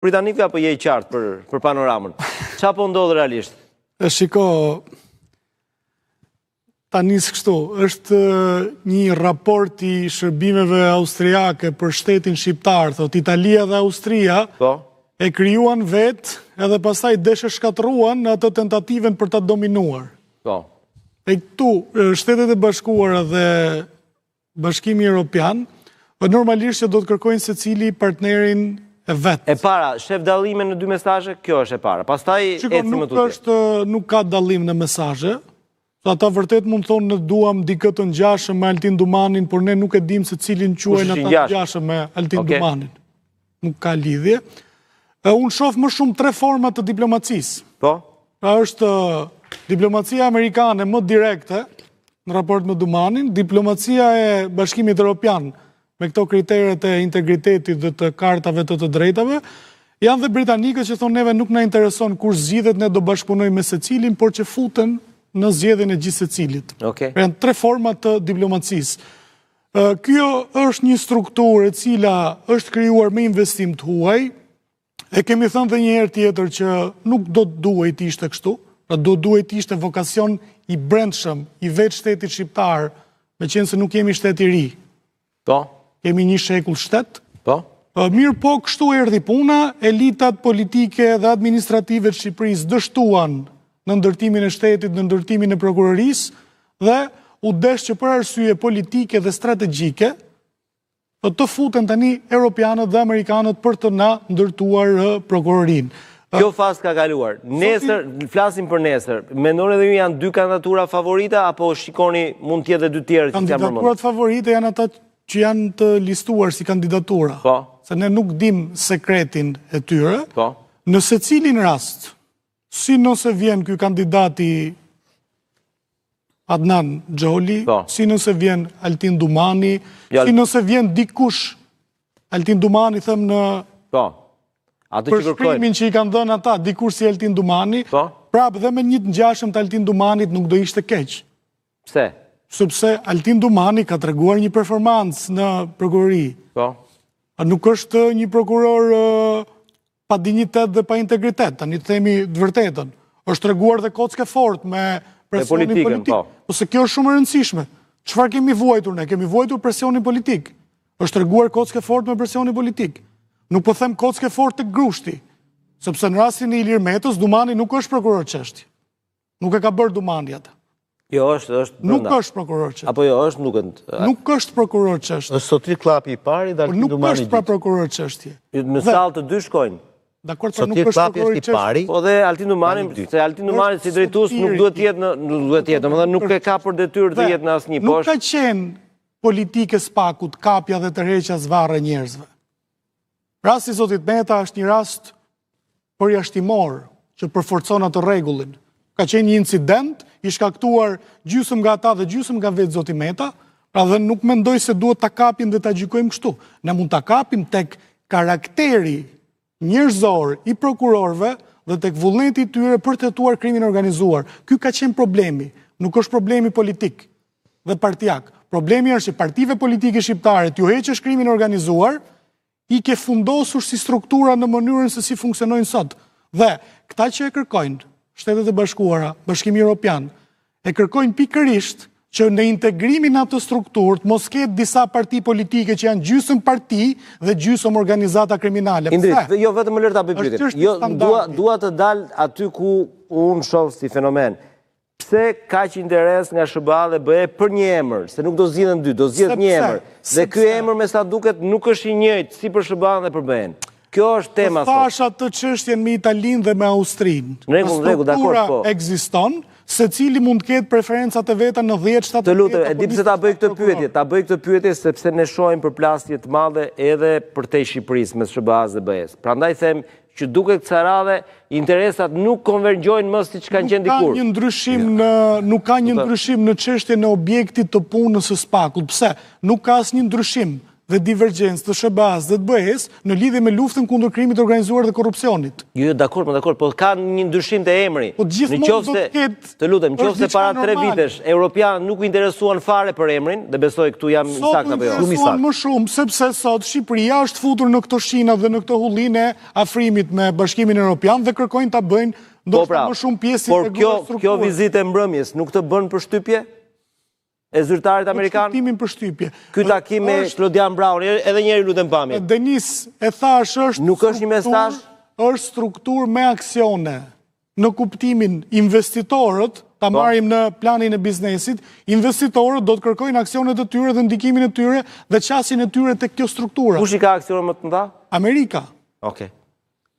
Britanikëve apo je I qartë për panoramën? Qa po ndodhë realisht? Shiko, ta nisë kështu, është një raport I shërbimeve austriake për shtetin shqiptar, thot Italia dhe Austria e krijuan vetë edhe pastaj deshe shkatruan në atë tentativen për ta dominuar. E këtu, Shtetet e Bashkuara dhe Bashkimi Evropian, normalisht që do të kërkojnë secili partnerin e vetë. E para, shef dallime në dy mesazhe, kjo është e para. Pastaj ecim më tutje. Nuk ka dallim në mesazhe. Ata vërtet mund thonë në duam dikë të ngjashëm me Altin Dumanin, por ne nuk e dim se cilin quajnë ata të ngjashëm me Altin Dumanin. Nuk ka lidhje. Unë shoh më shumë 3 forma të diplomacisë. Po? Pra është diplomacia amerikane më direkte në raport me Dumanin, diplomacia e Bashkimit Evropian me këto kriteret e integritetit dhe të kartave të drejtave, janë dhe britanikët që thonë neve nuk na intereson kur zgjidhet, ne do bashkëpunojmë me secilin, por që futen në zgjedhjen e gjithë secilit. Janë 3 forma të diplomacisë. Kjo është një strukturë e cila është krijuar me investim të huaj. E kemi thënë dhe një herë tjetër që nuk do të duhet ishte kështu, pra do duhet ishte vokacion I brendshëm I vetë shtetit shqiptar, me qenë se nuk jemi shtet I ri. Po. Kemi një shekull shtet. Po. Mirë po, kështu erdhi puna, elitat politike dhe administrative të Shqipërisë dështuan në ndërtimin e shtetit, në ndërtimin e prokurorisë, dhe u desh që për arsye politike dhe strategjike, të futen tani Europianët dhe Amerikanët për të na ndërtuar prokurorinë. Kjo fazë ka kaluar. Nesër, flasim për nesër, mendoni edhe ju janë 2 kandidatura favorite, apo shikoni mund tjetë dhe 2 tjerë? Kandidaturat favorite janë ata që janë të listuar si kandidatura. Po. Se ne nuk dim sekretin e tyre. Po. Në secilin rast, si nëse vjen ky kandidati Adnan Xholi, si nëse vjen Altin Dumani, si nëse vjen dikush Altin Dumani, them në për shprimin që I kanë dhënë ata, dikush si Altin Dumani, prapë dhe me një të ngjashëm të Altin Dumanit nuk do ishte keq. Pse? Sepse Altin Dumani ka treguar një performancë në prokurori. Nuk është një prokuror pa dignitet dhe pa integritet, tani të themi të vërtetën. Është treguar dhe kocke fort me presionin politik. Ose kjo është shumë e rëndësishme. Çfarë kemi vuajtur ne? Kemi vuajtur presionin politik. Është treguar kocke fort me presionin politik. Nuk po them kocke fort të grushti, sepse në rastin e Ilir Metës, Dumani nuk është prokuror çështje. Nuk e ka bërë Dumani atë. Jo, është nuk është prokuror çështje. Apo jo, është nuk është prokuror çështje. Është sotri klapi I parë dhe Altin Dumani. Nuk është pra prokuror çështje. Në sallë të dy shkojnë. Dakor, pra nuk është prokuror çështje. Po dhe Altin Dumani, se Altin Dumani si drejtues nuk duhet të jetë, domethënë nuk e ka për detyrë të jetë në asnjë poshtë. Nuk ka qenë politike spakut, kapja dhe tërheqja zvarre njerëzve. Rasti Zotit Meta është një rast përjashtimor që përforcon atë rregullin. Ka qenë një incident I shkaktuar gjysmë nga ata dhe gjysmë nga vetë Zoti Meta, pra dhe nuk mendoj se duhet ta kapim dhe ta gjykojmë kështu. Ne mund ta kapim tek karakteri njerëzor I prokurorëve dhe tek vullneti I tyre për të hetuar krimin organizuar. Ky ka qenë problemi, nuk është problemi politik dhe partijak. Problemi është që partive politike shqiptare t'ju heqësh krimin organizuar, I ke fundosur si struktura në mënyrën se si funksionojnë sot. Dhe këta që e kërkojnë, Shtetet e Bashkuara, Bashkimi Evropian, e kërkojnë pikërisht që në integrimin atë strukturë mos ketë disa parti politike që janë gjysmë parti dhe gjysmë organizata kriminale. Indrit, jo vetëm më lërë ta bëj pyetje. Jo, dua të dal aty ku unë shoh si fenomen. Pse ka që interes nga SBA dhe BE për një emër, se nuk do zgjidhen 2, do zgjidhet një emër. Dhe ky emër me sa duket nuk është I njëjtë si për SBA dhe për BE-n. Kjo është tema. Po thash atë çështjen me Italinë dhe me Austrinë. Rregull, dakor, po. Ekziston, secili mund të ketë preferencat e veta në 10-17. Të lutem, e di pse ta bëj këtë pyetje. Ta bëj këtë pyetje sepse ne shohim përplasje të madhe edhe përtej Shqipërisë mes SBA-s dhe BE-s. Prandaj them që duket kësaj radhe interesat nuk konvergjojnë më siç kanë qenë dikur. Nuk ka një ndryshim në çështjen e objektit të punës së SPAK-ut. Pse? Nuk ka asnjë ndryshim. dhe divergjencë të SBA-s dhe të BE-s në lidhje me luftën kundër krimit të organizuar dhe korrupsionit. Jo, dakord, po ka një ndryshim të emri. Po gjithmonë do të ketë. Të lutem, nëse para 3 vitesh europian nuk u interesuan fare për emrin, dhe besoj këtu jam sakt apo jo. Sot u interesuan më shumë sepse sot Shqipëria është futur në këto shina dhe në këto hullinë e afrimit me Bashkimin Evropian dhe kërkojnë ta bëjnë ndoshta më shumë pjesë Por kjo vizitë e mbrëmjes nuk të bën përshtypje? E zyrtarit amerikan? Ky takim me Claudian Brown, edhe njëri lutem pamje. Denis, e thash, është një mesazh? Është strukturë me aksione. Në kuptimin investitorët, ta marrim në planin e biznesit, investitorët do të kërkojnë aksionet e tyre dhe ndikimin e tyre dhe qasin e tyre tek kjo struktura. Kush i ka aksionet më të mëdha? Amerika. Okej.